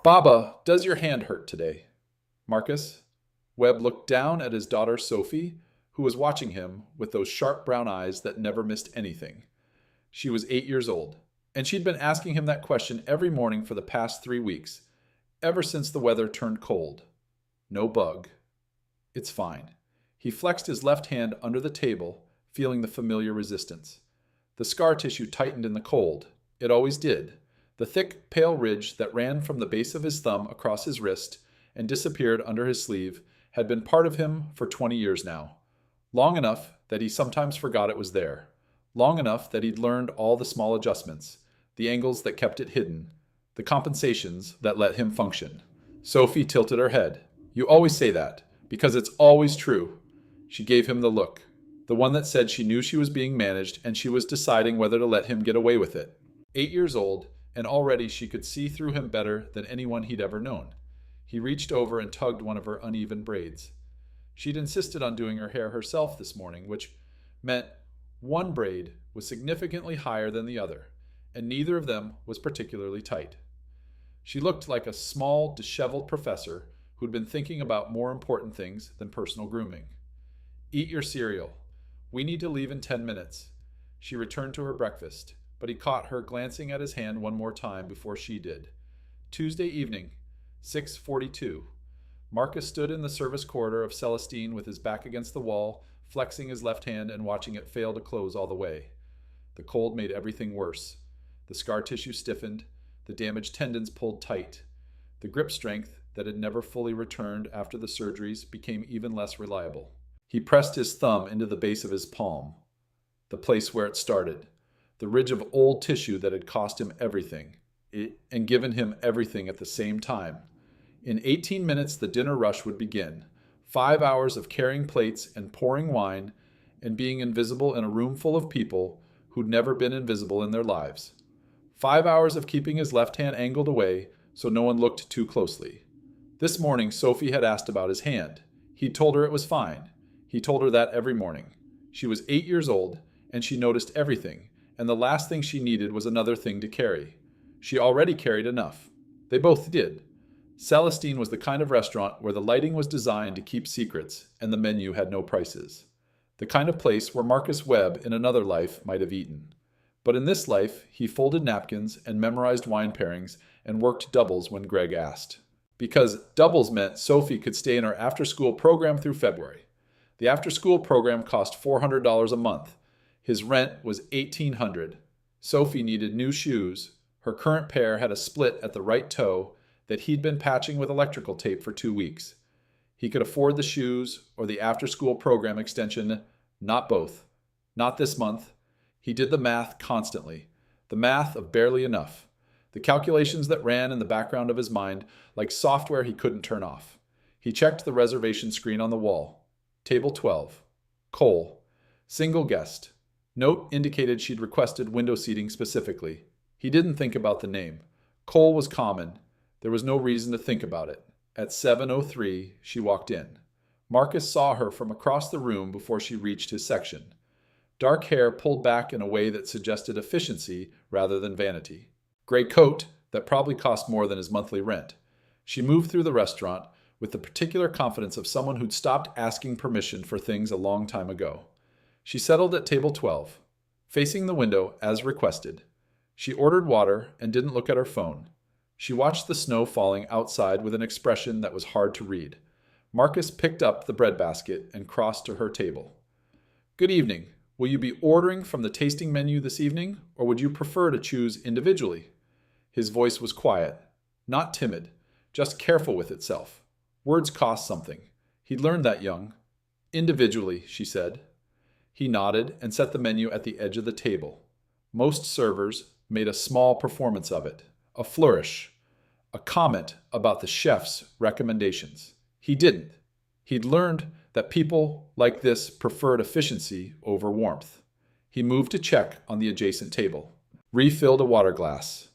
Baba, does your hand hurt today? Marcus? Webb looked down at his daughter Sophie, who was watching him with those sharp brown eyes that never missed anything. She was 8 years old, and she'd been asking him that question every morning for the past 3 weeks, ever since the weather turned cold. No bug. It's fine. He flexed his left hand under the table, feeling the familiar resistance. The scar tissue tightened in the cold. It always did. The thick, pale ridge that ran from the base of his thumb across his wrist and disappeared under his sleeve had been part of him for 20 years now. Long enough that he sometimes forgot it was there. Long enough that he'd learned all the small adjustments, the angles that kept it hidden, the compensations that let him function. Sophie tilted her head. You always say that, because it's always true. She gave him the look, the one that said she knew she was being managed and she was deciding whether to let him get away with it. 8 years old, and already she could see through him better than anyone he'd ever known. He reached over and tugged one of her uneven braids. She'd insisted on doing her hair herself this morning, which meant one braid was significantly higher than the other, and neither of them was particularly tight. She looked like a small, disheveled professor who'd been thinking about more important things than personal grooming. Eat your cereal. We need to leave in 10 minutes. She returned to her breakfast, but he caught her glancing at his hand one more time before she did. Tuesday evening, 6:42. Marcus stood in the service corridor of Celestine with his back against the wall, flexing his left hand and watching it fail to close all the way. The cold made everything worse. The scar tissue stiffened, the damaged tendons pulled tight. The grip strength that had never fully returned after the surgeries became even less reliable. He pressed his thumb into the base of his palm, the place where it started, the ridge of old tissue that had cost him everything, and given him everything at the same time. In 18 minutes, the dinner rush would begin. 5 hours of carrying plates and pouring wine and being invisible in a room full of people who'd never been invisible in their lives. 5 hours of keeping his left hand angled away so no one looked too closely. This morning, Sophie had asked about his hand. He'd told her it was fine. He told her that every morning. She was 8 years old, and she noticed everything, and the last thing she needed was another thing to carry. She already carried enough. They both did. Celestine was the kind of restaurant where the lighting was designed to keep secrets, and the menu had no prices. The kind of place where Marcus Webb in another life might have eaten. But in this life, he folded napkins and memorized wine pairings and worked doubles when Greg asked. Because doubles meant Sophie could stay in her after-school program through February. The after-school program cost $400 a month. His rent was $1,800. Sophie needed new shoes. Her current pair had a split at the right toe that he'd been patching with electrical tape for 2 weeks. He could afford the shoes or the after-school program extension, not both. Not this month. He did the math constantly. The math of barely enough. The calculations that ran in the background of his mind like software he couldn't turn off. He checked the reservation screen on the wall. Table 12. Cole. Single guest. Note indicated she'd requested window seating specifically. He didn't think about the name. Cole was common. There was no reason to think about it. At 7:03, she walked in. Marcus saw her from across the room before she reached his section. Dark hair pulled back in a way that suggested efficiency rather than vanity. Gray coat that probably cost more than his monthly rent. She moved through the restaurant with the particular confidence of someone who'd stopped asking permission for things a long time ago. She settled at table 12, facing the window as requested. She ordered water and didn't look at her phone. She watched the snow falling outside with an expression that was hard to read. Marcus picked up the breadbasket and crossed to her table. Good evening. Will you be ordering from the tasting menu this evening, or would you prefer to choose individually? His voice was quiet, not timid, just careful with itself. Words cost something. He'd learned that young. Individually, she said. He nodded and set the menu at the edge of the table. Most servers made a small performance of it, a flourish, a comment about the chef's recommendations. He didn't. He'd learned that people like this preferred efficiency over warmth. He moved to check on the adjacent table, refilled a water glass,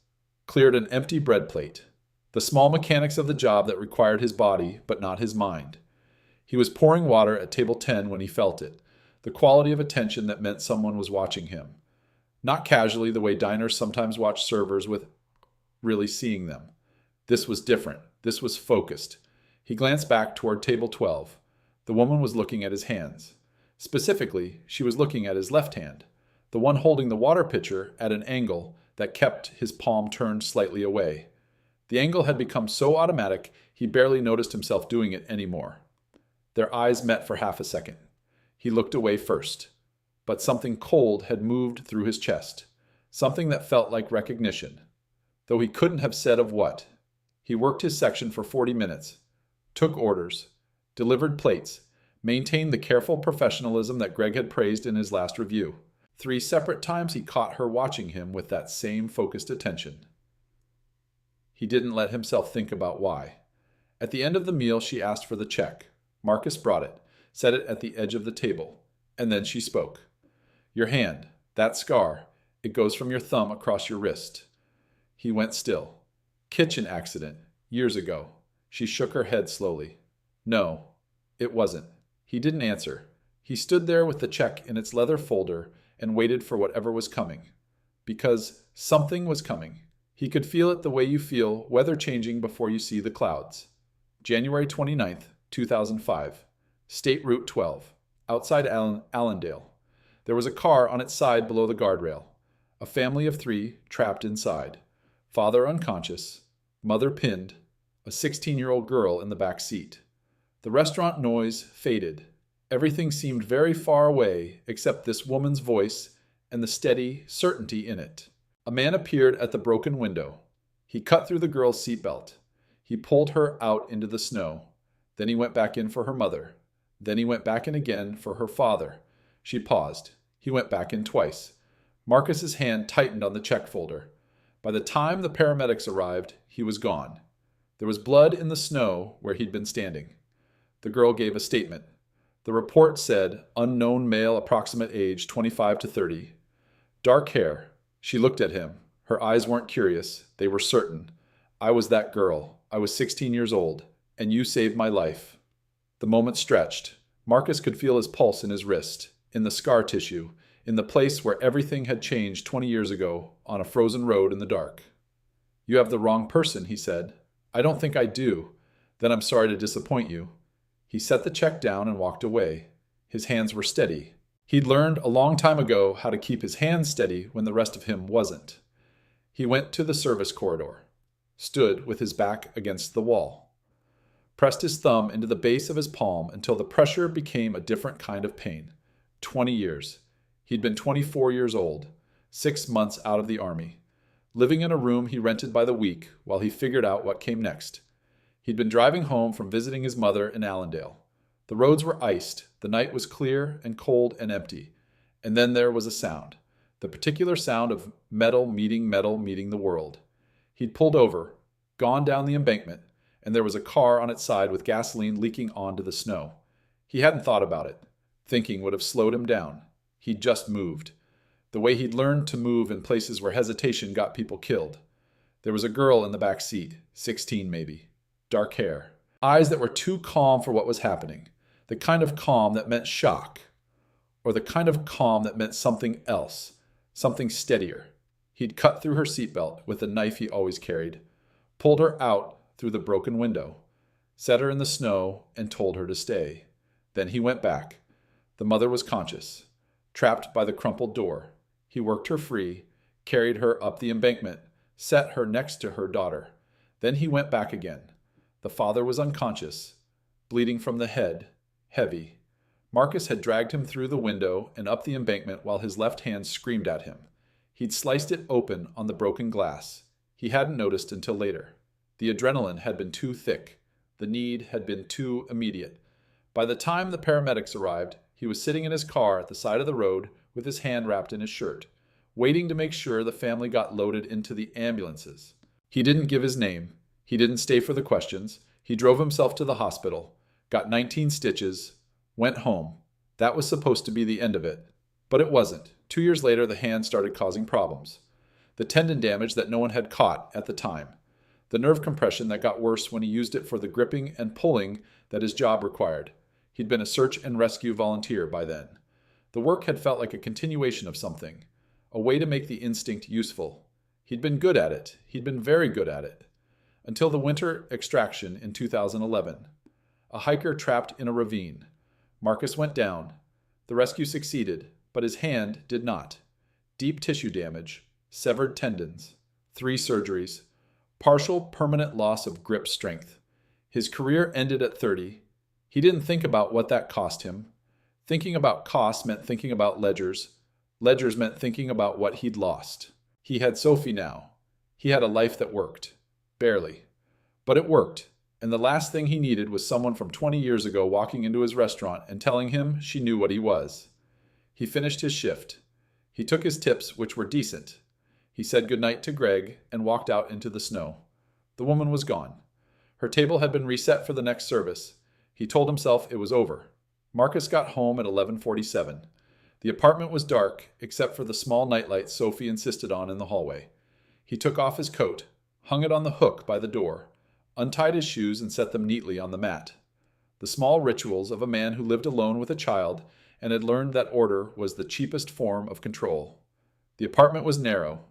cleared an empty bread plate, the small mechanics of the job that required his body but not his mind. He was pouring water at table 10 when he felt it, the quality of attention that meant someone was watching him. Not casually the way diners sometimes watch servers with really seeing them. This was different. This was focused. He glanced back toward table 12. The woman was looking at his hands. Specifically, she was looking at his left hand, the one holding the water pitcher at an angle that kept his palm turned slightly away. The angle had become so automatic he barely noticed himself doing it anymore. Their eyes met for half a second. He looked away first. But something cold had moved through his chest, something that felt like recognition, though he couldn't have said of what. He worked his section for 40 minutes, took orders, delivered plates, maintained the careful professionalism that Greg had praised in his last review. 3 separate times he caught her watching him with that same focused attention. He didn't let himself think about why. At the end of the meal, she asked for the check. Marcus brought it, set it at the edge of the table, and then she spoke. Your hand, that scar, it goes from your thumb across your wrist. He went still. Kitchen accident, years ago. She shook her head slowly. No, it wasn't. He didn't answer. He stood there with the check in its leather folder and waited for whatever was coming. Because something was coming. He could feel it the way you feel weather changing before you see the clouds. January 29th, 2005. State Route 12, outside Allendale. There was a car on its side below the guardrail. A family of 3 trapped inside. Father unconscious, mother pinned, a 16-year-old girl in the back seat. The restaurant noise faded. Everything seemed very far away except this woman's voice and the steady certainty in it. A man appeared at the broken window. He cut through the girl's seatbelt. He pulled her out into the snow. Then he went back in for her mother. Then he went back in again for her father. She paused. He went back in twice. Marcus's hand tightened on the check folder. By the time the paramedics arrived, he was gone. There was blood in the snow where he'd been standing. The girl gave a statement. The report said, unknown male, approximate age 25 to 30. Dark hair. She looked at him. Her eyes weren't curious. They were certain. I was that girl. I was 16 years old. And you saved my life. The moment stretched. Marcus could feel his pulse in his wrist, in the scar tissue, in the place where everything had changed 20 years ago on a frozen road in the dark. You have the wrong person, he said. I don't think I do. Then I'm sorry to disappoint you. He set the check down and walked away. His hands were steady. He'd learned a long time ago how to keep his hands steady when the rest of him wasn't. He went to the service corridor, stood with his back against the wall, pressed his thumb into the base of his palm until the pressure became a different kind of pain. 20 years. He'd been 24 years old, 6 months out of the army, living in a room he rented by the week while he figured out what came next. He'd been driving home from visiting his mother in Allendale. The roads were iced, the night was clear and cold and empty, and then there was a sound, the particular sound of metal meeting the world. He'd pulled over, gone down the embankment, and there was a car on its side with gasoline leaking onto the snow. He hadn't thought about it. Thinking would have slowed him down. He'd just moved. The way he'd learned to move in places where hesitation got people killed. There was a girl in the back seat, 16 maybe. Dark hair. Eyes that were too calm for what was happening. The kind of calm that meant shock. Or the kind of calm that meant something else. Something steadier. He'd cut through her seatbelt with the knife he always carried. Pulled her out through the broken window. Set her in the snow and told her to stay. Then he went back. The mother was conscious, trapped by the crumpled door. He worked her free, carried her up the embankment, set her next to her daughter. Then he went back again. The father was unconscious, bleeding from the head, heavy. Marcus had dragged him through the window and up the embankment while his left hand screamed at him. He'd sliced it open on the broken glass. He hadn't noticed until later. The adrenaline had been too thick. The need had been too immediate. By the time the paramedics arrived, he was sitting in his car at the side of the road with his hand wrapped in his shirt, waiting to make sure the family got loaded into the ambulances. He didn't give his name. He didn't stay for the questions. He drove himself to the hospital, got 19 stitches, went home. That was supposed to be the end of it. But it wasn't. 2 years later, the hand started causing problems. The tendon damage that no one had caught at the time. The nerve compression that got worse when he used it for the gripping and pulling that his job required. He'd been a search and rescue volunteer by then. The work had felt like a continuation of something, a way to make the instinct useful. He'd been good at it. He'd been very good at it. until the winter extraction in 2011. A hiker trapped in a ravine. Marcus went down. The rescue succeeded, but his hand did not. Deep tissue damage, severed tendons, 3 surgeries, partial permanent loss of grip strength. His career ended at 30. He didn't think about what that cost him. Thinking about costs meant thinking about ledgers. Ledgers meant thinking about what he'd lost. He had Sophie now. He had a life that worked. Barely. But it worked, and the last thing he needed was someone from 20 years ago walking into his restaurant and telling him she knew what he was. He finished his shift. He took his tips, which were decent. He said goodnight to Greg and walked out into the snow. The woman was gone. Her table had been reset for the next service. He told himself it was over. Marcus got home at 11:47. The apartment was dark, except for the small nightlight Sophie insisted on in the hallway. He took off his coat, hung it on the hook by the door, untied his shoes and set them neatly on the mat. The small rituals of a man who lived alone with a child and had learned that order was the cheapest form of control. The apartment was narrow,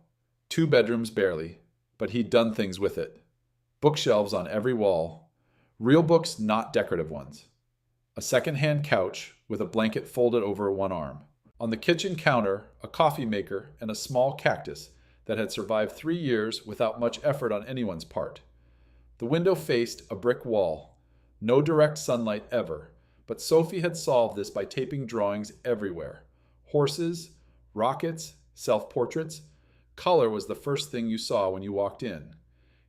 2 bedrooms barely, but he'd done things with it. Bookshelves on every wall, real books, not decorative ones. A second-hand couch with a blanket folded over one arm. On the kitchen counter, a coffee maker and a small cactus that had survived 3 years without much effort on anyone's part. The window faced a brick wall. No direct sunlight ever, but Sophie had solved this by taping drawings everywhere. Horses, rockets, self-portraits. Color was the first thing you saw when you walked in.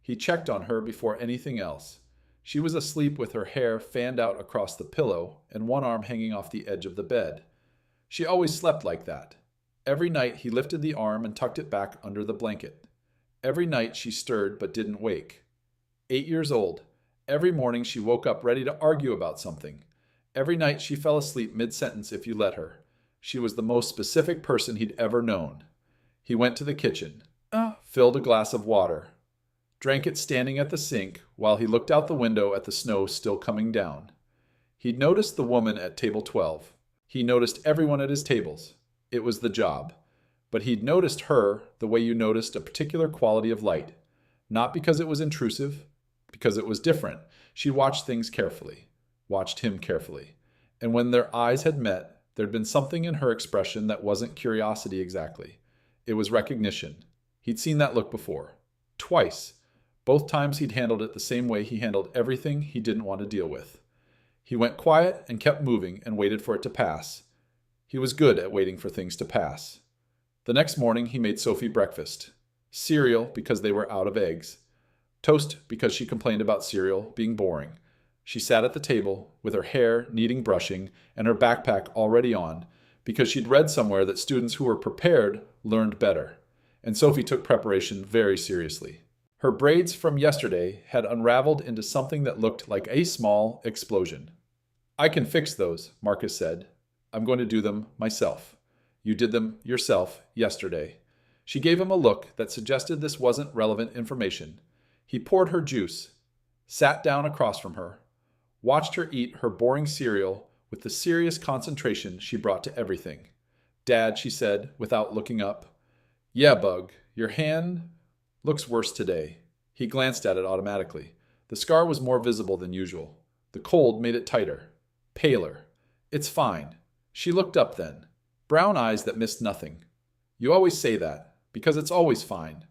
He checked on her before anything else. She was asleep with her hair fanned out across the pillow and one arm hanging off the edge of the bed. She always slept like that. Every night he lifted the arm and tucked it back under the blanket. Every night she stirred but didn't wake. 8 years old. Every morning she woke up ready to argue about something. Every night she fell asleep mid-sentence if you let her. She was the most specific person he'd ever known. He went to the kitchen, filled a glass of water, drank it standing at the sink while he looked out the window at the snow still coming down. He'd noticed the woman at table 12. He noticed everyone at his tables. It was the job. But he'd noticed her the way you noticed a particular quality of light. Not because it was intrusive, because it was different. She watched things carefully, watched him carefully. And when their eyes had met, there'd been something in her expression that wasn't curiosity exactly. It was recognition. He'd seen that look before. Twice. Both times he'd handled it the same way he handled everything he didn't want to deal with. He went quiet and kept moving and waited for it to pass. He was good at waiting for things to pass. The next morning he made Sophie breakfast. Cereal because they were out of eggs. Toast because she complained about cereal being boring. She sat at the table with her hair needing brushing and her backpack already on because she'd read somewhere that students who were prepared learned better. And Sophie took preparation very seriously. Her braids from yesterday had unraveled into something that looked like a small explosion. "I can fix those," Marcus said. "I'm going to do them myself. You did them yourself yesterday." She gave him a look that suggested this wasn't relevant information. He poured her juice, sat down across from her, watched her eat her boring cereal with the serious concentration she brought to everything. "Dad," she said, without looking up. "Yeah, Bug, your hand looks worse today." He glanced at it automatically. The scar was more visible than usual. The cold made it tighter, paler. "It's fine." She looked up then, brown eyes that missed nothing. "You always say that, because it's always fine.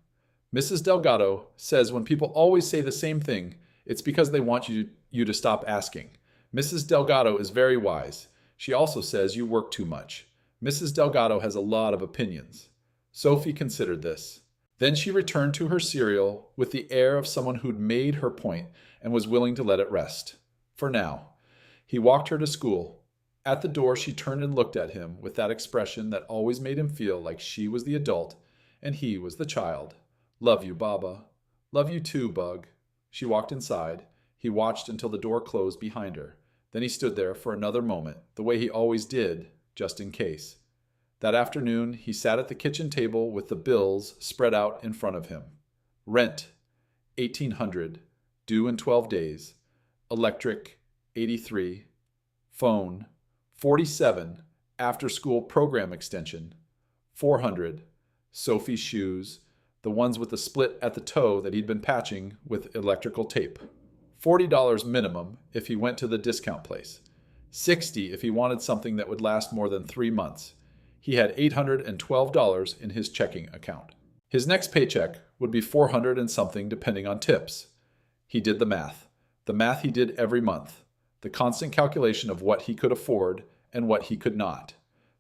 Mrs. Delgado says when people always say the same thing, it's because they want you to stop asking. Mrs. Delgado is very wise. She also says you work too much. Mrs. Delgado has a lot of opinions." Sophie considered this. Then she returned to her cereal with the air of someone who'd made her point and was willing to let it rest. For now. He walked her to school. At the door, she turned and looked at him with that expression that always made him feel like she was the adult and he was the child. "Love you, Baba." "Love you too, Bug." She walked inside. He watched until the door closed behind her. Then he stood there for another moment, the way he always did, just in case. That afternoon, he sat at the kitchen table with the bills spread out in front of him. Rent, $1,800, due in 12 days. Electric, $83. Phone, $47. After-school program extension, $400. Sophie's shoes, the ones with the split at the toe that he'd been patching with electrical tape. $40 minimum if he went to the discount place. $60 if he wanted something that would last more than 3 months. He had $812 in his checking account. His next paycheck would be $400 and something depending on tips. He did the math. The math he did every month. The constant calculation of what he could afford and what he could not.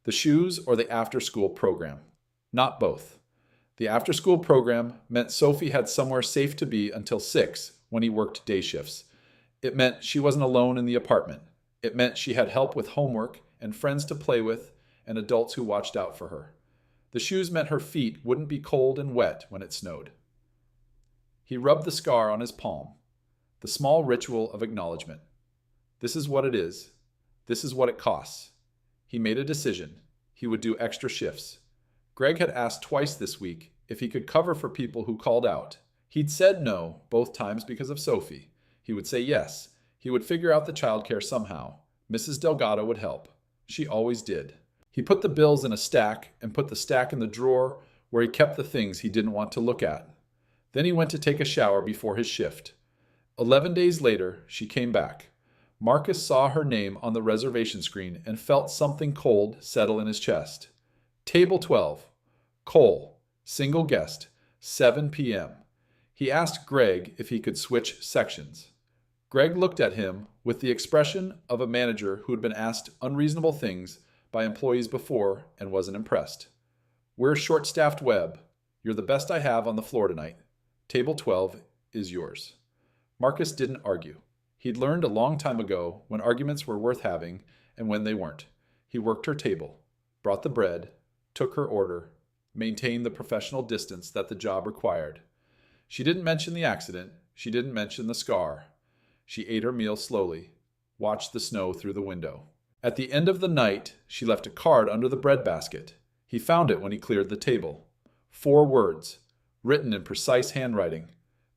The shoes or the after-school program. Not both. The after-school program meant Sophie had somewhere safe to be until 6 when he worked day shifts. It meant she wasn't alone in the apartment. It meant she had help with homework and friends to play with and adults who watched out for her. The shoes meant her feet wouldn't be cold and wet when it snowed. He rubbed the scar on his palm. The small ritual of acknowledgement. This is what it is. This is what it costs. He made a decision. He would do extra shifts. Greg had asked twice this week if he could cover for people who called out. He'd said no both times because of Sophie. He would say yes. He would figure out the childcare somehow. Mrs. Delgado would help. She always did. He put the bills in a stack and put the stack in the drawer where he kept the things he didn't want to look at. Then he went to take a shower before his shift. 11 days later, she came back. Marcus saw her name on the reservation screen and felt something cold settle in his chest. Table 12. Cole. Single guest. 7 p.m. He asked Greg if he could switch sections. Greg looked at him with the expression of a manager who had been asked unreasonable things by employees before and wasn't impressed. We're short-staffed, Webb. You're the best I have on the floor tonight. Table 12 is yours. Marcus didn't argue. He'd learned a long time ago when arguments were worth having and when they weren't. He worked her table, brought the bread, took her order, maintained the professional distance that the job required. She didn't mention the accident. She didn't mention the scar. She ate her meal slowly, watched the snow through the window. At the end of the night, she left a card under the bread basket. He found it when he cleared the table. 4 words, written in precise handwriting.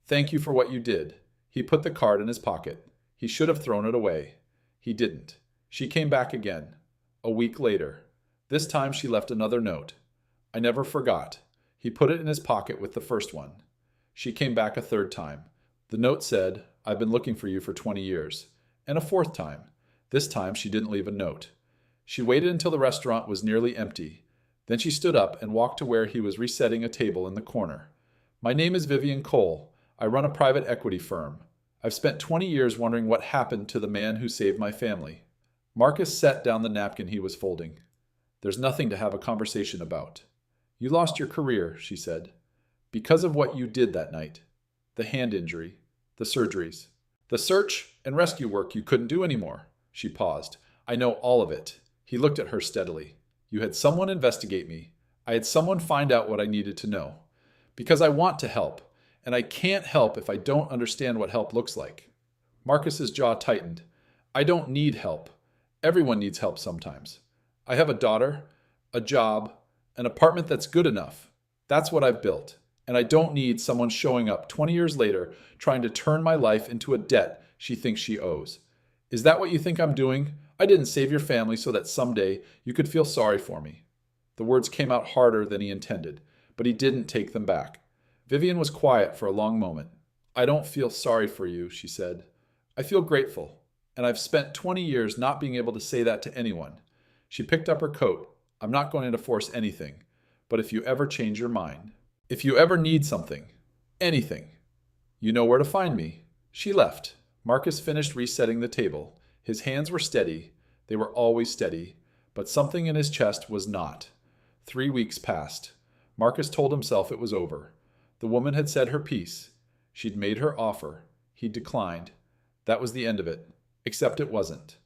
Thank you for what you did. He put the card in his pocket. He should have thrown it away. He didn't. She came back again. A week later. This time she left another note. I never forgot. He put it in his pocket with the first one. She came back a 3rd time. The note said, I've been looking for you for 20 years. And a 4th time. This time she didn't leave a note. She waited until the restaurant was nearly empty. Then she stood up and walked to where he was resetting a table in the corner. My name is Vivian Cole. I run a private equity firm. I've spent 20 years wondering what happened to the man who saved my family. Marcus set down the napkin he was folding. There's nothing to have a conversation about. You lost your career, she said, because of what you did that night. The hand injury, the surgeries, the search and rescue work you couldn't do anymore. She paused. I know all of it. He looked at her steadily. You had someone investigate me. I had someone find out what I needed to know. Because I want to help, and I can't help if I don't understand what help looks like. Marcus's jaw tightened. I don't need help. Everyone needs help sometimes. I have a daughter, a job, an apartment that's good enough. That's what I've built. And I don't need someone showing up 20 years later trying to turn my life into a debt she thinks she owes. Is that what you think I'm doing? I didn't save your family so that someday you could feel sorry for me. The words came out harder than he intended, but he didn't take them back. Vivian was quiet for a long moment. I don't feel sorry for you, she said. I feel grateful, and I've spent 20 years not being able to say that to anyone. She picked up her coat. I'm not going to force anything, but if you ever change your mind, if you ever need something, anything, you know where to find me. She left. Marcus finished resetting the table. His hands were steady. They were always steady, but something in his chest was not. 3 weeks passed. Marcus told himself it was over. The woman had said her piece. She'd made her offer. He'd declined. That was the end of it. Except it wasn't.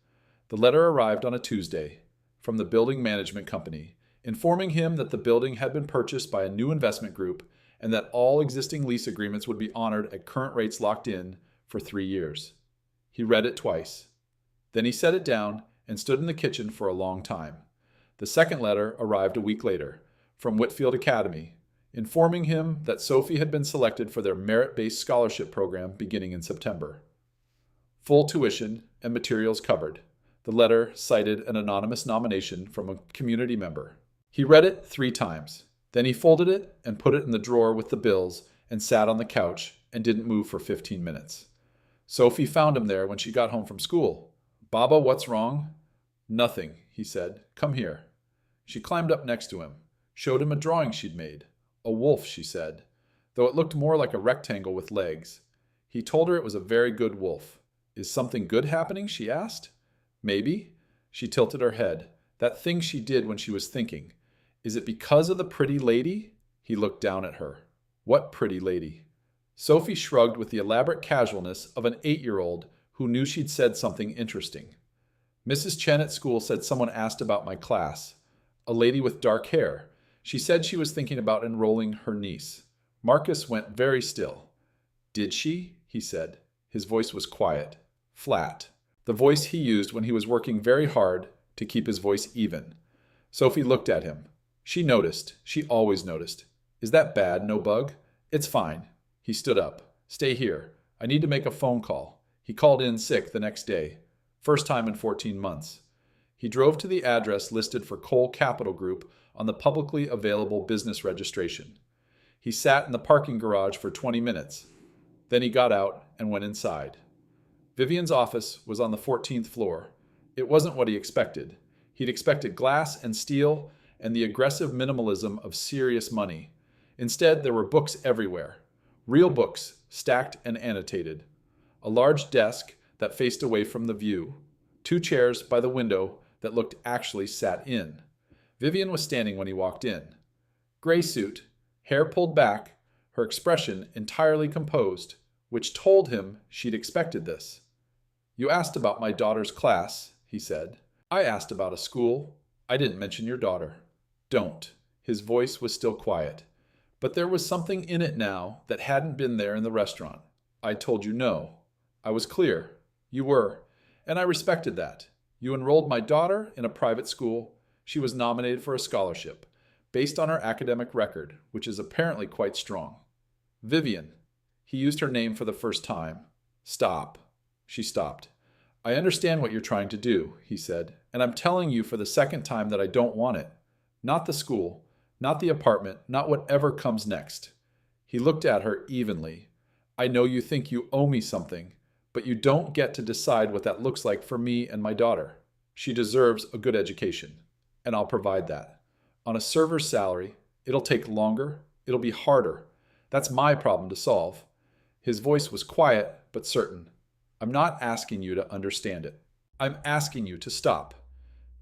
The letter arrived on a Tuesday from the building management company, informing him that the building had been purchased by a new investment group and that all existing lease agreements would be honored at current rates locked in for 3 years. He read it twice. Then he set it down and stood in the kitchen for a long time. The second letter arrived a week later from Whitfield Academy, informing him that Sophie had been selected for their merit-based scholarship program beginning in September. Full tuition and materials covered. The letter cited an anonymous nomination from a community member. He read it 3 times. Then he folded it and put it in the drawer with the bills and sat on the couch and didn't move for 15 minutes. Sophie found him there when she got home from school. "Baba, what's wrong?" "Nothing," he said. "Come here." She climbed up next to him, showed him a drawing she'd made. A wolf, she said, though it looked more like a rectangle with legs. He told her it was a very good wolf. "Is something good happening?" she asked. "Maybe." She tilted her head. "That thing she did when she was thinking. Is it because of the pretty lady?" He looked down at her. "What pretty lady?" Sophie shrugged with the elaborate casualness of an 8-year-old who knew she'd said something interesting. "Mrs. Chen at school said someone asked about my class. A lady with dark hair. She said she was thinking about enrolling her niece." Marcus went very still. "Did she?" he said. His voice was quiet, flat, the voice he used when he was working very hard to keep his voice even. Sophie looked at him. She noticed. She always noticed. "Is that bad, no bug?" "It's fine." He stood up. "Stay here. I need to make a phone call." He called in sick the next day. First time in 14 months. He drove to the address listed for Cole Capital Group on the publicly available business registration. He sat in the parking garage for 20 minutes. Then he got out and went inside. Vivian's office was on the 14th floor. It wasn't what he expected. He'd expected glass and steel and the aggressive minimalism of serious money. Instead, there were books everywhere. Real books, stacked and annotated. A large desk that faced away from the view. 2 chairs by the window that looked actually sat in. Vivian was standing when he walked in. Gray suit, hair pulled back, her expression entirely composed, which told him she'd expected this. "You asked about my daughter's class," he said. "I asked about a school. I didn't mention your daughter." "Don't." His voice was still quiet. But there was something in it now that hadn't been there in the restaurant. "I told you no. I was clear. You were. And I respected that. You enrolled my daughter in a private school. She was nominated for a scholarship, based on her academic record, which is apparently quite strong. Vivian." He used her name for the first time. "Stop." She stopped. "I understand what you're trying to do," he said, "and I'm telling you for the second time that I don't want it. Not the school, not the apartment, not whatever comes next." He looked at her evenly. "I know you think you owe me something, but you don't get to decide what that looks like for me and my daughter. She deserves a good education, and I'll provide that. On a server's salary, it'll take longer, it'll be harder. That's my problem to solve." His voice was quiet but certain. "I'm not asking you to understand it. I'm asking you to stop."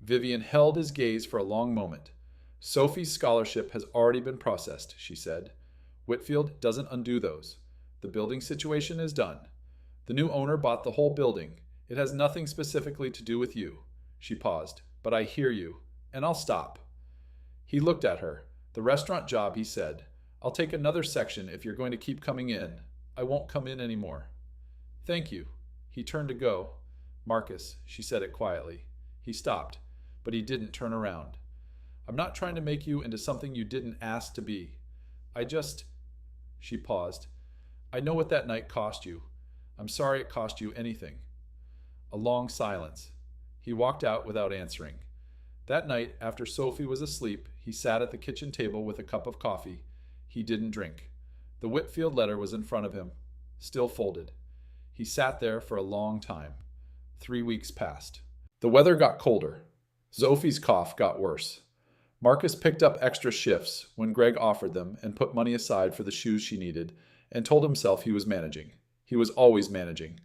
Vivian held his gaze for a long moment. "Sophie's scholarship has already been processed," she said. "Whitfield doesn't undo those. The building situation is done. The new owner bought the whole building. It has nothing specifically to do with you." She paused. "But I hear you, and I'll stop." He looked at her. "The restaurant job," he said. "I'll take another section if you're going to keep coming in. I won't come in anymore." "Thank you." He turned to go. "Marcus," she said it quietly. He stopped, but he didn't turn around. "I'm not trying to make you into something you didn't ask to be. I just..." She paused. "I know what that night cost you. I'm sorry it cost you anything." A long silence. He walked out without answering. That night, after Sophie was asleep, he sat at the kitchen table with a cup of coffee. He didn't drink. The Whitfield letter was in front of him, still folded. He sat there for a long time. 3 weeks passed. The weather got colder. Sophie's cough got worse. Marcus picked up extra shifts when Greg offered them and put money aside for the shoes she needed and told himself he was managing. He was always managing.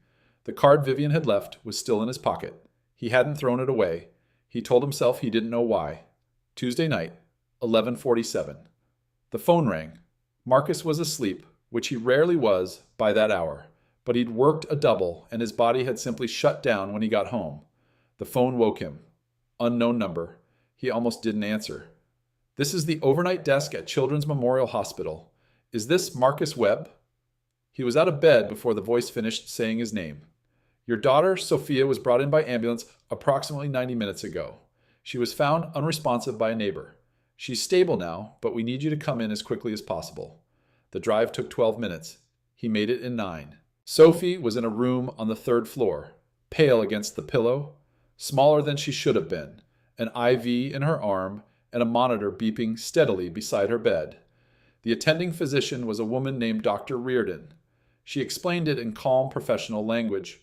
The card Vivian had left was still in his pocket. He hadn't thrown it away. He told himself he didn't know why. Tuesday night, 11:47. The phone rang. Marcus was asleep, which he rarely was by that hour, but he'd worked a double and his body had simply shut down when he got home. The phone woke him. Unknown number. He almost didn't answer. "This is the overnight desk at Children's Memorial Hospital. Is this Marcus Webb?" He was out of bed before the voice finished saying his name. "Your daughter, Sophia, was brought in by ambulance approximately 90 minutes ago. She was found unresponsive by a neighbor. She's stable now, but we need you to come in as quickly as possible." The drive took 12 minutes. He made it in 9. Sophie was in a room on the 3rd floor, pale against the pillow, smaller than she should have been, an IV in her arm, and a monitor beeping steadily beside her bed. The attending physician was a woman named Dr. Reardon. She explained it in calm professional language.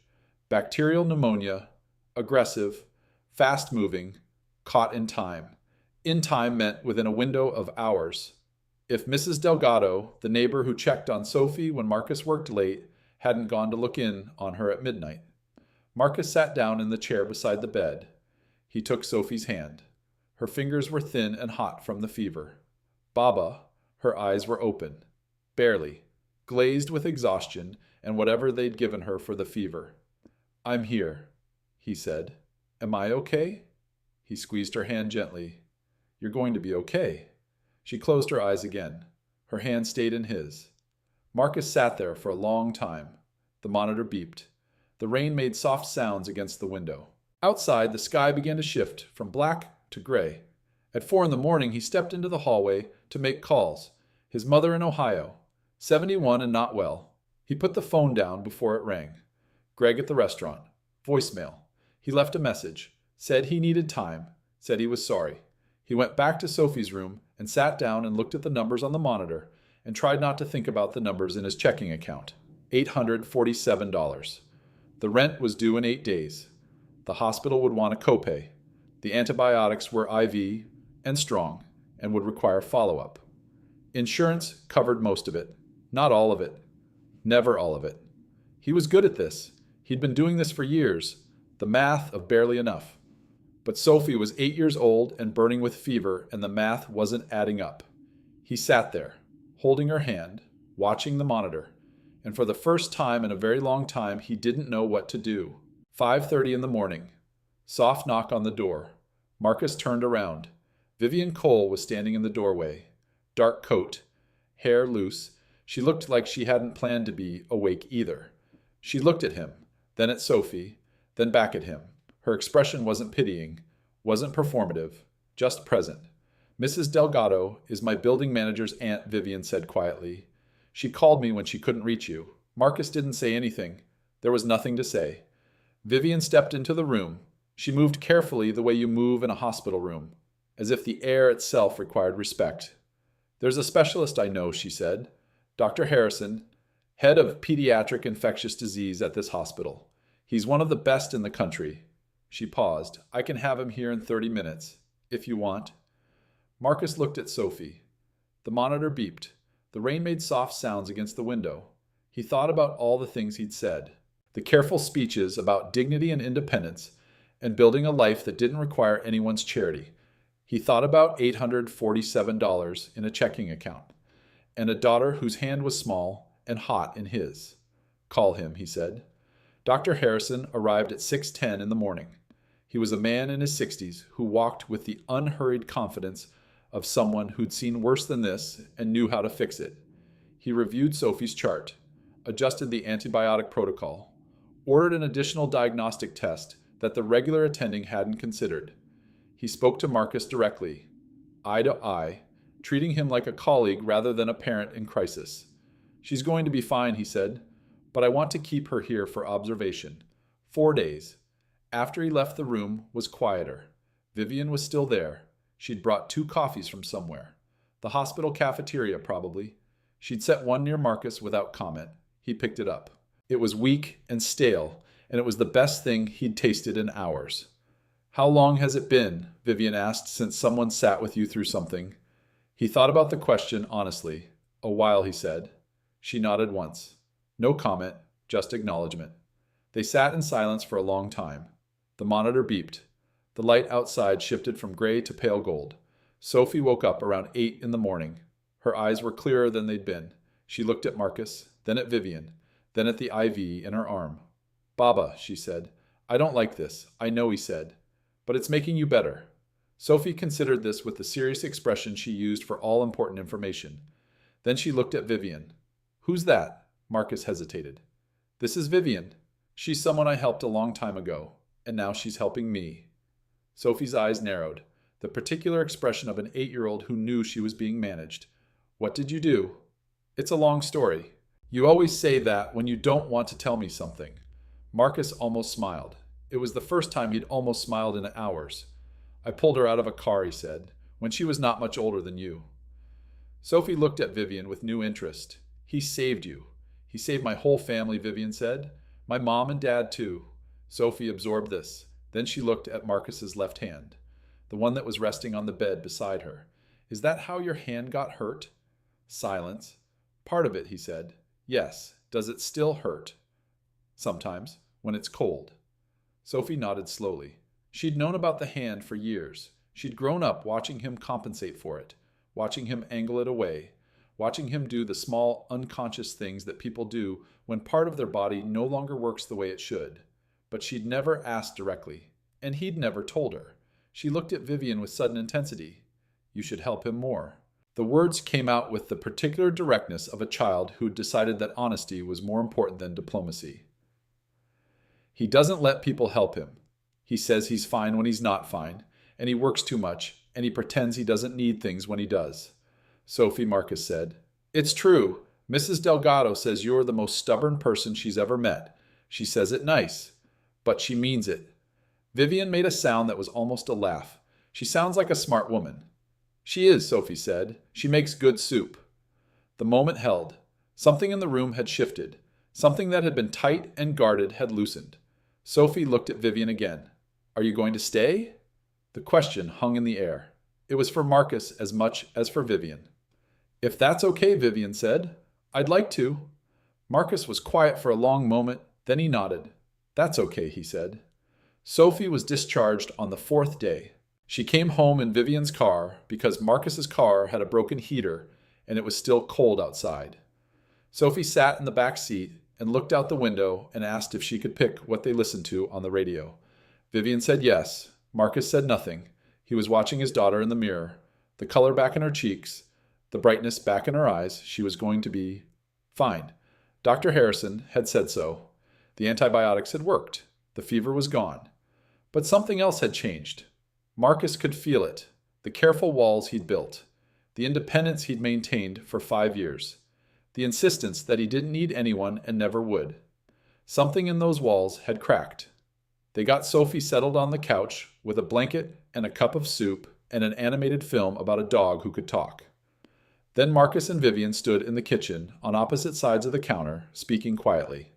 Bacterial pneumonia, aggressive, fast-moving, caught in time. In time meant within a window of hours. If Mrs. Delgado, the neighbor who checked on Sophie when Marcus worked late, hadn't gone to look in on her at midnight. Marcus sat down in the chair beside the bed. He took Sophie's hand. Her fingers were thin and hot from the fever. Baba, her eyes were open. Barely. Glazed with exhaustion and whatever they'd given her for the fever. "I'm here," he said. "Am I okay?" He squeezed her hand gently. "You're going to be okay." She closed her eyes again. Her hand stayed in his. Marcus sat there for a long time. The monitor beeped. The rain made soft sounds against the window. Outside, the sky began to shift from black to gray. At 4 a.m, he stepped into the hallway to make calls. His mother in Ohio, 71 and not well. He put the phone down before it rang. Greg at the restaurant. Voicemail. He left a message. Said he needed time. Said he was sorry. He went back to Sophie's room and sat down and looked at the numbers on the monitor and tried not to think about the numbers in his checking account. $847. The rent was due in 8 days. The hospital would want a copay. The antibiotics were IV and strong and would require follow-up. Insurance covered most of it. Not all of it. Never all of it. He was good at this. He'd been doing this for years. The math of barely enough. But Sophie was 8 years old and burning with fever, and the math wasn't adding up. He sat there, holding her hand, watching the monitor, and for the first time in a very long time, he didn't know what to do. 5:30 a.m. Soft knock on the door. Marcus turned around. Vivian Cole was standing in the doorway. Dark coat, hair loose. She looked like she hadn't planned to be awake either. She looked at him, then at Sophie, then back at him. Her expression wasn't pitying, wasn't performative, just present. "Mrs. Delgado is my building manager's aunt," Vivian said quietly. "She called me when she couldn't reach you." Marcus didn't say anything. There was nothing to say. Vivian stepped into the room. She moved carefully the way you move in a hospital room, as if the air itself required respect. "There's a specialist I know," she said. "Dr. Harrison, head of pediatric infectious disease at this hospital. He's one of the best in the country." She paused. "I can have him here in 30 minutes, if you want." Marcus looked at Sophie. The monitor beeped. The rain made soft sounds against the window. He thought about all the things he'd said. The careful speeches about dignity and independence and building a life that didn't require anyone's charity. He thought about $847 in a checking account and a daughter whose hand was small and hot in his. "Call him," he said. Dr. Harrison arrived at 6:10 in the morning. He was a man in his 60s who walked with the unhurried confidence of someone who'd seen worse than this and knew how to fix it. He reviewed Sophie's chart, adjusted the antibiotic protocol, ordered an additional diagnostic test that the regular attending hadn't considered. He spoke to Marcus directly, eye to eye, treating him like a colleague rather than a parent in crisis. "She's going to be fine," he said, "but I want to keep her here for observation. 4 days. After he left, the room was quieter. Vivian was still there. She'd brought 2 coffees from somewhere. The hospital cafeteria, probably. She'd set one near Marcus without comment. He picked it up. It was weak and stale, and it was the best thing he'd tasted in hours. "How long has it been," Vivian asked, "since someone sat with you through something?" He thought about the question honestly. "A while," he said. She nodded once. No comment, just acknowledgement. They sat in silence for a long time. The monitor beeped. The light outside shifted from gray to pale gold. Sophie woke up around 8 in the morning. Her eyes were clearer than they'd been. She looked at Marcus, then at Vivian, then at the IV in her arm. "Baba," she said, "I don't like this. I know," he said, "but it's making you better." Sophie considered this with the serious expression she used for all important information. Then she looked at Vivian. "Who's that?" Marcus hesitated. "This is Vivian. She's someone I helped a long time ago, and now she's helping me." Sophie's eyes narrowed, the particular expression of an 8-year-old who knew she was being managed. "What did you do?" "It's a long story. You always say that when you don't want to tell me something." Marcus almost smiled. It was the first time he'd almost smiled in hours. "I pulled her out of a car," he said. when she was not much older than you. Sophie looked at Vivian with new interest. He saved you. He saved my whole family, Vivian said. My mom and dad, too. Sophie absorbed this. Then she looked at Marcus's left hand, the one that was resting on the bed beside her. Is that how your hand got hurt? Silence. Part of it, he said. Yes. Does it still hurt? Sometimes, when it's cold. Sophie nodded slowly. She'd known about the hand for years. She'd grown up watching him compensate for it, watching him angle it away, watching him do the small, unconscious things that people do when part of their body no longer works the way it should. But she'd never asked directly, and he'd never told her. She looked at Vivian with sudden intensity. You should help him more. The words came out with the particular directness of a child who'd decided that honesty was more important than diplomacy. He doesn't let people help him. He says he's fine when he's not fine, and he works too much, and he pretends he doesn't need things when he does. Sophie, Marcus said. It's true. Mrs. Delgado says you're the most stubborn person she's ever met. She says it nice, but she means it. Vivian made a sound that was almost a laugh. She sounds like a smart woman. She is, Sophie said. She makes good soup. The moment held. Something in the room had shifted. Something that had been tight and guarded had loosened. Sophie looked at Vivian again. Are you going to stay? The question hung in the air. It was for Marcus as much as for Vivian. If that's okay, Vivian said. I'd like to. Marcus was quiet for a long moment, then he nodded. That's okay, he said. Sophie was discharged on the 4th day. She came home in Vivian's car because Marcus's car had a broken heater and it was still cold outside. Sophie sat in the back seat and looked out the window and asked if she could pick what they listened to on the radio. Vivian said yes. Marcus said nothing. He was watching his daughter in the mirror, the color back in her cheeks, the brightness back in her eyes. She was going to be fine. Dr. Harrison had said so. The antibiotics had worked. The fever was gone. But something else had changed. Marcus could feel it, the careful walls he'd built, the independence he'd maintained for 5 years, the insistence that he didn't need anyone and never would. Something in those walls had cracked. They got Sophie settled on the couch with a blanket and a cup of soup and an animated film about a dog who could talk. Then Marcus and Vivian stood in the kitchen on opposite sides of the counter, speaking quietly.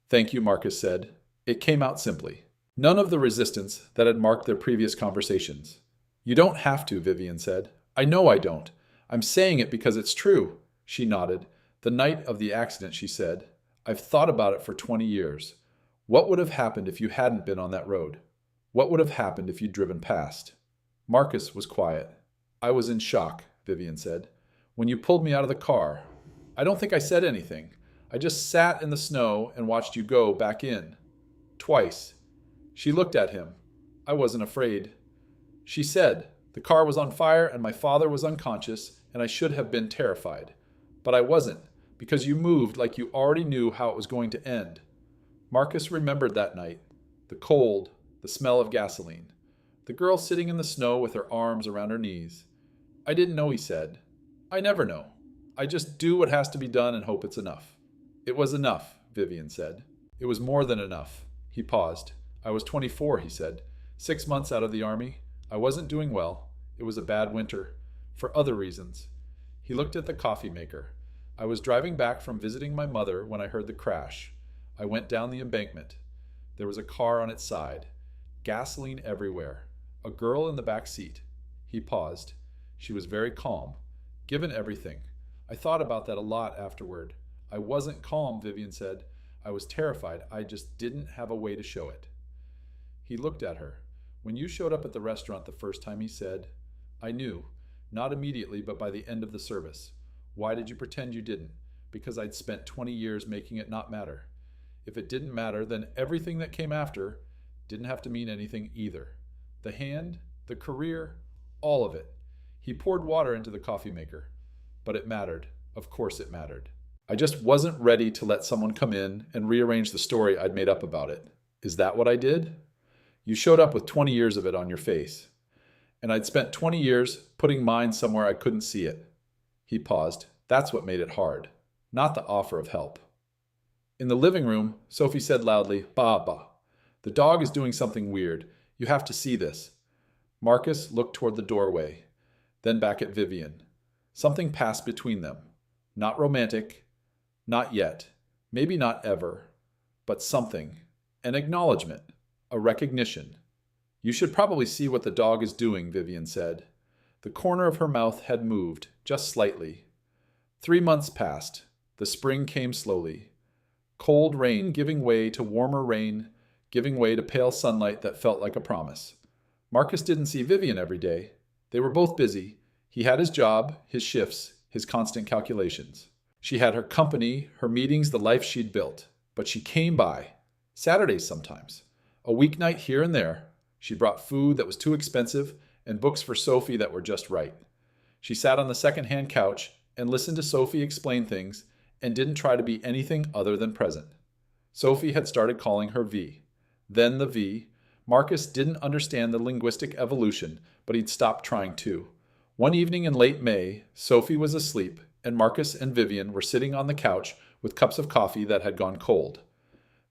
Thank you, Marcus said. It came out simply. None of the resistance that had marked their previous conversations. You don't have to, Vivian said. I know I don't. I'm saying it because it's true. She nodded. The night of the accident, she said. I've thought about it for 20 years. What would have happened if you hadn't been on that road? What would have happened if you'd driven past? Marcus was quiet. I was in shock, Vivian said. When you pulled me out of the car, I don't think I said anything. I just sat in the snow and watched you go back in. Twice. She looked at him. I wasn't afraid. She said, the car was on fire and my father was unconscious and I should have been terrified. But I wasn't, because you moved like you already knew how it was going to end. Marcus remembered that night. The cold, the smell of gasoline. The girl sitting in the snow with her arms around her knees. I didn't know, he said. I never know. I just do what has to be done and hope it's enough. It was enough, Vivian said. It was more than enough. He paused. I was 24, he said. 6 months out of the army. I wasn't doing well. It was a bad winter. For other reasons. He looked at the coffee maker. I was driving back from visiting my mother when I heard the crash. I went down the embankment. There was a car on its side. Gasoline everywhere. A girl in the back seat. He paused. She was very calm. Given everything. I thought about that a lot afterward. I wasn't calm, Vivian said. I was terrified. I just didn't have a way to show it. He looked at her. When you showed up at the restaurant the first time, he said, I knew. Not immediately, but by the end of the service. Why did you pretend you didn't? Because I'd spent 20 years making it not matter. If it didn't matter, then everything that came after didn't have to mean anything either. The hand, the career, all of it. He poured water into the coffee maker. But it mattered. Of course it mattered. I just wasn't ready to let someone come in and rearrange the story I'd made up about it. Is that what I did? You showed up with 20 years of it on your face. And I'd spent 20 years putting mine somewhere I couldn't see it. He paused. That's what made it hard. Not the offer of help. In the living room, Sophie said loudly, Baba. The dog is doing something weird. You have to see this. Marcus looked toward the doorway. then back at Vivian. Something passed between them. Not romantic, not yet, maybe not ever, but something. An acknowledgement, a recognition. You should probably see what the dog is doing, Vivian said. The corner of her mouth had moved, just slightly. 3 months passed. The spring came slowly. Cold rain giving way to warmer rain, giving way to pale sunlight that felt like a promise. Marcus didn't see Vivian every day. They were both busy. He had his job, his shifts, his constant calculations. She had her company, her meetings, the life she'd built. But she came by. Saturdays sometimes. A weeknight here and there. She brought food that was too expensive and books for Sophie that were just right. She sat on the second-hand couch and listened to Sophie explain things and didn't try to be anything other than present. Sophie had started calling her V. Then the V. Marcus didn't understand the linguistic evolution, but he'd stopped trying to. One evening in late May, Sophie was asleep, and Marcus and Vivian were sitting on the couch with cups of coffee that had gone cold.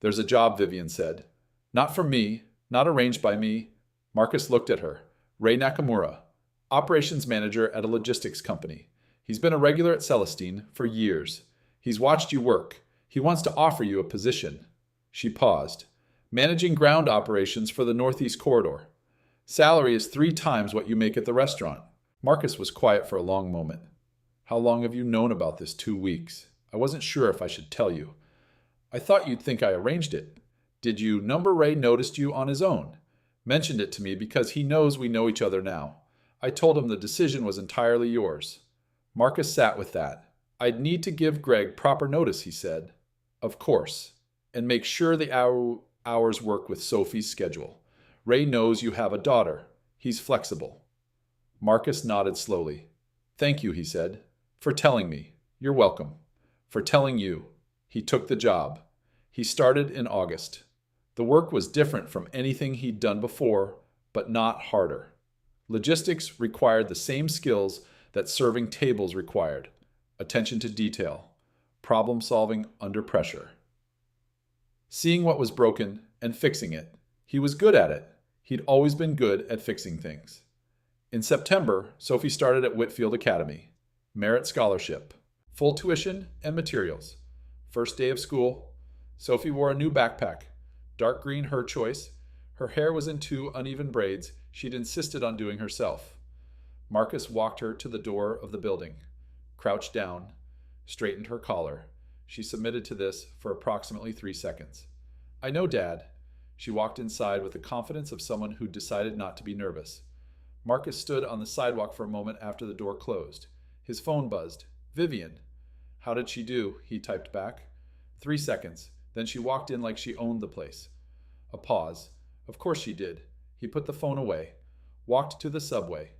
"There's a job," Vivian said. "Not for me, not arranged by me." Marcus looked at her. "Ray Nakamura, operations manager at a logistics company. He's been a regular at Celestine for years. He's watched you work. He wants to offer you a position." She paused. "Managing ground operations for the Northeast Corridor. Salary is 3 times what you make at the restaurant." Marcus was quiet for a long moment. "How long have you known about this? 2 weeks. I wasn't sure if I should tell you. I thought you'd think I arranged it. Did you number Ray noticed you on his own? Mentioned it to me because he knows we know each other now. I told him the decision was entirely yours." Marcus sat with that. "I'd need to give Greg proper notice," he said. "Of course. And make sure the hours work with Sophie's schedule. Ray knows you have a daughter. He's flexible." Marcus nodded slowly. "Thank you," he said, "for telling me. You're welcome. For telling you." He took the job. He started in August. The work was different from anything he'd done before, but not harder. Logistics required the same skills that serving tables required: attention to detail, problem solving under pressure. Seeing what was broken and fixing it. He was good at it. He'd always been good at fixing things. In September, Sophie started at Whitfield Academy. Merit scholarship. Full tuition and materials. First day of school. Sophie wore a new backpack. Dark green, her choice. Her hair was in 2 uneven braids she'd insisted on doing herself. Marcus walked her to the door of the building. Crouched down. Straightened her collar. She submitted to this for approximately 3 seconds. "I know, Dad." She walked inside with the confidence of someone who'd decided not to be nervous. Marcus stood on the sidewalk for a moment after the door closed. His phone buzzed. "Vivian." "How did she do?" he typed back. 3 seconds. Then she walked in like she owned the place. A pause. Of course she did. He put the phone away. Walked to the subway.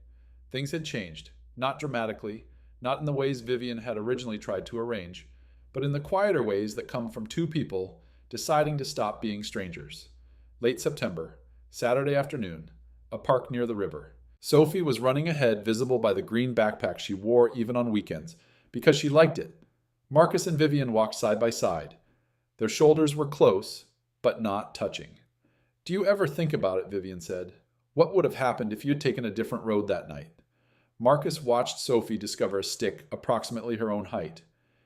Things had changed. Not dramatically. Not in the ways Vivian had originally tried to arrange, but in the quieter ways that come from 2 people deciding to stop being strangers. Late September. Saturday afternoon. A park near the river. Sophie was running ahead, visible by the green backpack she wore even on weekends, because she liked it. Marcus and Vivian walked side by side. Their shoulders were close, but not touching. "Do you ever think about it?" Vivian said. "What would have happened if you'd taken a different road that night?" Marcus watched Sophie discover a stick approximately her own height.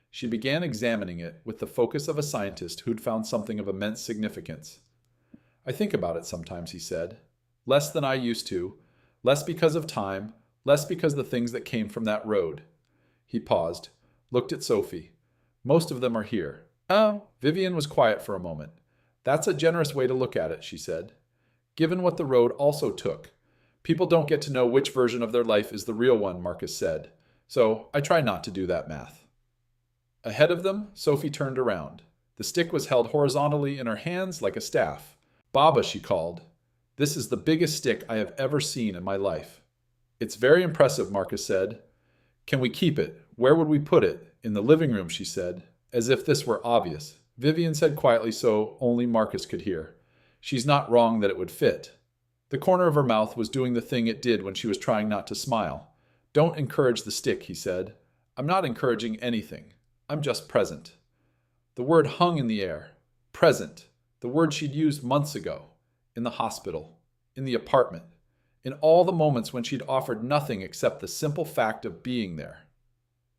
She began examining it with the focus of a scientist who'd found something of immense significance. "I think about it sometimes," he said. "Less than I used to. Less because of time. Less because of the things that came from that road." He paused. Looked at Sophie. "Most of them are here." "Oh." Vivian was quiet for a moment. "That's a generous way to look at it," she said. "Given what the road also took. People don't get to know which version of their life is the real one," Marcus said. "So I try not to do that math." Ahead of them, Sophie turned around. The stick was held horizontally in her hands like a staff. "Baba," she called. "This is the biggest stick I have ever seen in my life." "It's very impressive," Marcus said. "Can we keep it? Where would we put it?" "In the living room," she said, as if this were obvious. Vivian said quietly so only Marcus could hear. "She's not wrong that it would fit." The corner of her mouth was doing the thing it did when she was trying not to smile. "Don't encourage the stick," he said. "I'm not encouraging anything. I'm just present." The word hung in the air. Present. The word she'd used months ago. In the hospital. In the apartment. in all the moments when she'd offered nothing except the simple fact of being there.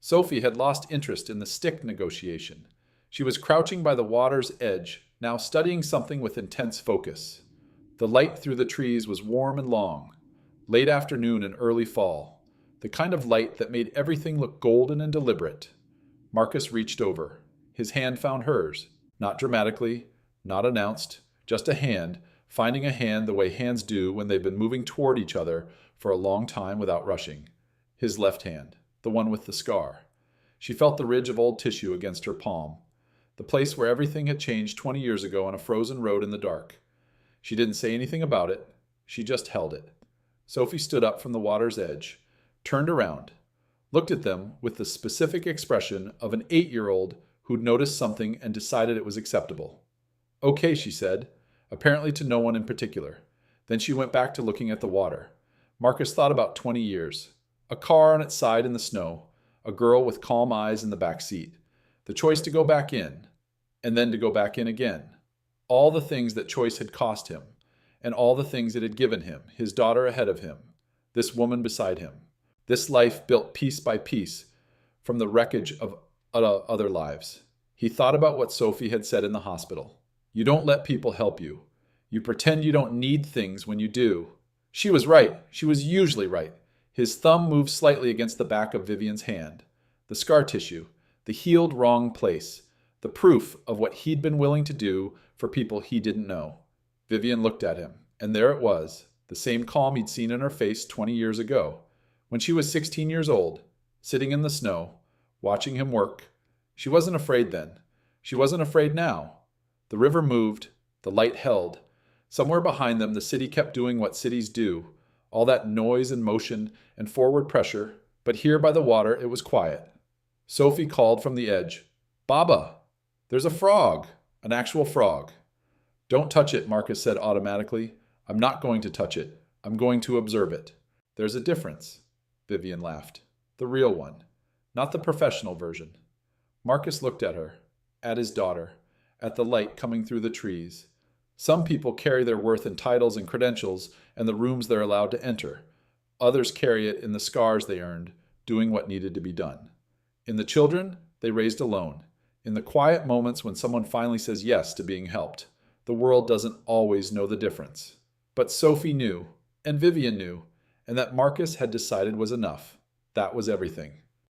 Sophie had lost interest in the stick negotiation. She was crouching by the water's edge, now studying something with intense focus. The light through the trees was warm and long, late afternoon and early fall, the kind of light that made everything look golden and deliberate. Marcus reached over. His hand found hers, not dramatically, not announced, just a hand, finding a hand the way hands do when they've been moving toward each other for a long time without rushing. His left hand, the one with the scar. She felt the ridge of old tissue against her palm, the place where everything had changed 20 years ago on a frozen road in the dark. She didn't say anything about it. She just held it. Sophie stood up from the water's edge, turned around, looked at them with the specific expression of an 8-year-old who'd noticed something and decided it was acceptable. "Okay," she said, apparently to no one in particular. Then she went back to looking at the water. Marcus thought about 20 years. A car on its side in the snow, a girl with calm eyes in the back seat, the choice to go back in, and then to go back in again. All the things that choice had cost him, and all the things it had given him, his daughter ahead of him, this woman beside him, this life built piece by piece from the wreckage of other lives. He thought about what Sophie had said in the hospital. You don't let people help you. You pretend you don't need things when you do. She was right. She was usually right. His thumb moved slightly against the back of Vivian's hand. The scar tissue, the healed wrong place, the proof of what he'd been willing to do for people he didn't know. Vivian looked at him, and there it was, the same calm he'd seen in her face 20 years ago, when she was 16 years old, sitting in the snow, watching him work. She wasn't afraid then. She wasn't afraid now. The river moved, the light held. Somewhere behind them, the city kept doing what cities do, all that noise and motion and forward pressure, but here by the water it was quiet. Sophie called from the edge, "Baba, there's a frog, an actual frog." "Don't touch it," Marcus said automatically. "I'm not going to touch it. I'm going to observe it." "There's a difference," Vivian laughed. "The real one, not the professional version." Marcus looked at her, at his daughter, at the light coming through the trees. Some people carry their worth in titles and credentials and the rooms they're allowed to enter. Others carry it in the scars they earned, doing what needed to be done. In the children, they raised alone. In the quiet moments when someone finally says yes to being helped. The world doesn't always know the difference. But Sophie knew, and Vivian knew, and that Marcus had decided was enough. That was everything.